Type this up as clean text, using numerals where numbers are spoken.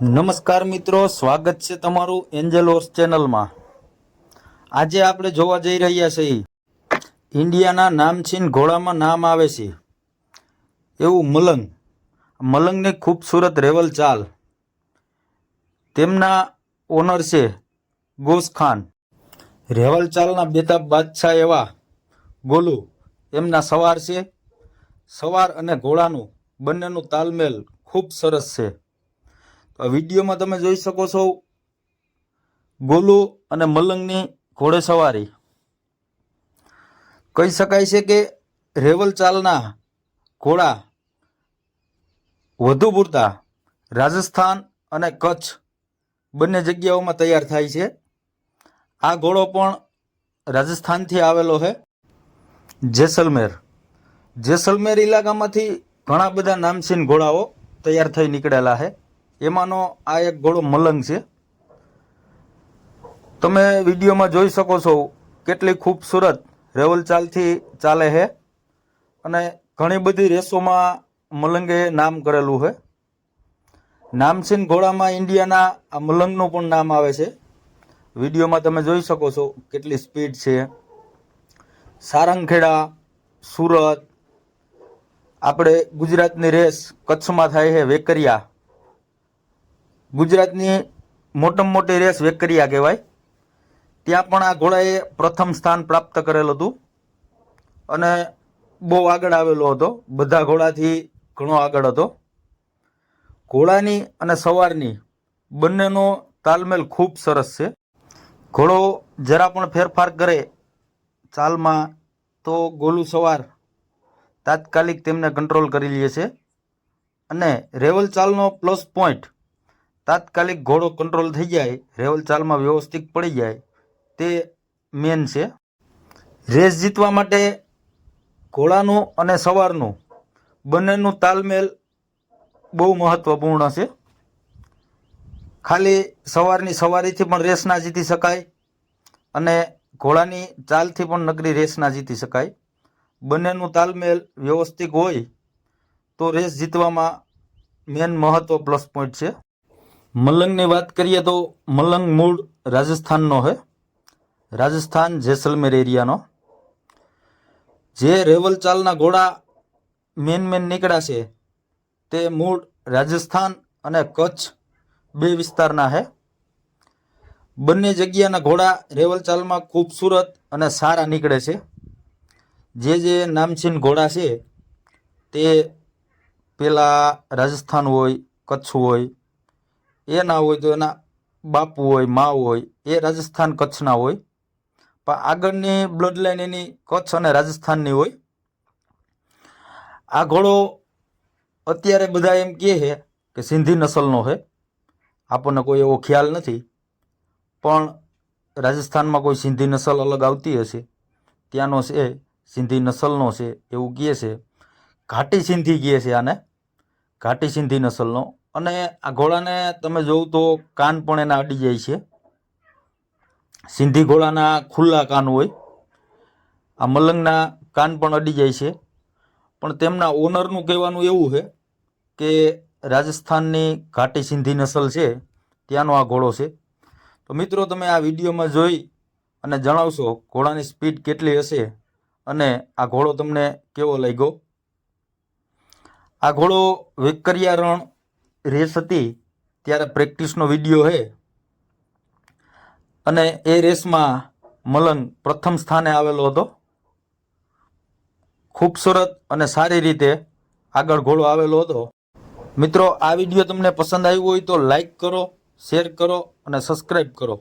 નમસ્કાર મિત્રો, સ્વાગત છે તમારું એન્જલ હોર્સ ચેનલમાં। આજે આપણે જોવા જઈ રહ્યા છીએ ઇન્ડિયાના નામચીન ઘોડામાં નામ આવે છે એવું મલંગ। મલંગની ખૂબસૂરત રેવલ ચાલ, તેમના ઓનર છે ગોસ ખાન। રેવલ ચાલના બેતાબ બાદશાહ એવા ગોલુ એમના સવાર છે। સવાર અને ઘોડાનું બંનેનું તાલમેલ ખૂબ સરસ છે। વિડીયોમાં તમે જોઈ શકો છો ગોલુ અને મલંગની ઘોડેસવારી। કહી શકાય છે કે રેવલ ચાલના ઘોડા વધુ પૂરતા રાજસ્થાન અને કચ્છ બંને જગ્યાઓમાં તૈયાર થાય છે। આ ઘોડો પણ રાજસ્થાનથી આવેલો છે, જેસલમેર ઇલાકામાંથી ઘણા બધા નામચીન ઘોડાઓ તૈયાર થઈ નીકળેલા છે। એમાંનો આ એક ઘોડો મલંગ છે। તમે વિડીયોમાં જોઈ શકો છો કેટલી ખૂબસૂરત રેવલ ચાલથી ચાલે છે અને ઘણી બધી રેસોમાં મલંગે નામ કરેલું છે। નામચીન ઘોડામાં ઇન્ડિયાના આ મલંગનું પણ નામ આવે છે। વિડીયોમાં તમે જોઈ શકો છો કેટલી સ્પીડ છે। સારંગખેડા, સુરત, આપણે ગુજરાતની રેસ કચ્છમાં થાય છે વેકરિયા। ગુજરાતની મોટામાં મોટી રેસ વેકરિયા કહેવાય। ત્યાં પણ આ ઘોડાએ પ્રથમ સ્થાન પ્રાપ્ત કરેલું હતું અને બહુ આગળ આવેલો હતો, બધા ઘોડાથી ઘણો આગળ હતો। ઘોડાની અને સવારની બંનેનો તાલમેલ ખૂબ સરસ છે। ઘોડો જરા પણ ફેરફાર કરે ચાલમાં તો ગોલુ સવાર તાત્કાલિક તેમને કંટ્રોલ કરી લે છે અને રેવલ ચાલનો પ્લસ પોઈન્ટ તાત્કાલિક ઘોડો કંટ્રોલ થઈ જાય, રેવલ ચાલમાં વ્યવસ્થિત પડી જાય, તે મેન છે। રેસ જીતવા માટે ઘોડાનું અને સવારનું બંનેનું તાલમેલ બહુ મહત્વપૂર્ણ છે। ખાલી સવારની સવારીથી પણ રેસ ના જીતી શકાય અને ઘોડાની ચાલથી પણ નકરી રેસ ના જીતી શકાય। બંનેનું તાલમેલ વ્યવસ્થિત હોય તો રેસ જીતવામાં મેન મહત્વ પ્લસ પોઈન્ટ છે। મલંગની વાત કરીએ તો મલંગ મૂળ રાજસ્થાનનો છે, રાજસ્થાન જેસલમેર એરિયાનો। જે રેવલ ચાલના ઘોડા મેન નીકળ્યા છે તે મૂળ રાજસ્થાન અને કચ્છ બે વિસ્તારના છે। બંને જગ્યાના ઘોડા રેવલ ચાલમાં ખૂબસૂરત અને સારા નીકળે છે। જે નામચીન ઘોડા છે તે પેલા રાજસ્થાન હોય, કચ્છ હોય, એ ના હોય તો એના બાપુ હોય, મા હોય, એ રાજસ્થાન કચ્છના હોય, પણ આગળની બ્લડ લાઈન એની કચ્છ અને રાજસ્થાનની હોય। આ ઘોડો અત્યારે બધા એમ કહે છે કે સિંધી નસલનો છે, આપણને કોઈ એવો ખ્યાલ નથી, પણ રાજસ્થાનમાં કોઈ સિંધી નસલ અલગ આવતી હશે, ત્યાંનો છે, સિંધી નસલનો છે એવું કહે છે। ઘાટી સિંધી કહે છે આને, ઘાટી સિંધી નસલનો। અને આ ઘોડાને તમે જોવ તો કાન પણ એના અડી જાય છે। સિંધી ઘોડાના ખુલ્લા કાન હોય, આ મલંગના કાન પણ અડી જાય છે। પણ તેમના ઓનરનું કહેવાનું એવું છે કે રાજસ્થાનની ઘાટી સિંધી નસલ છે ત્યાંનો આ ઘોડો છે। તો મિત્રો, તમે આ વિડીયોમાં જોઈ અને જણાવશો ઘોડાની સ્પીડ કેટલી હશે અને આ ઘોડો તમને કેવો લાગ્યો। આ ઘોડો વેકરિયા રણ રેસ હતી ત્યારે પ્રેક્ટિસનો વિડીયો છે અને એ રેસમાં મલંગ પ્રથમ સ્થાને આવેલો હતો। ખૂબસૂરત અને સારી રીતે આગળ ઘોડો આવેલો હતો। મિત્રો, આ વિડીયો તમને પસંદ આવ્યો હોય તો લાઈક કરો, શેર કરો અને સબસ્ક્રાઈબ કરો।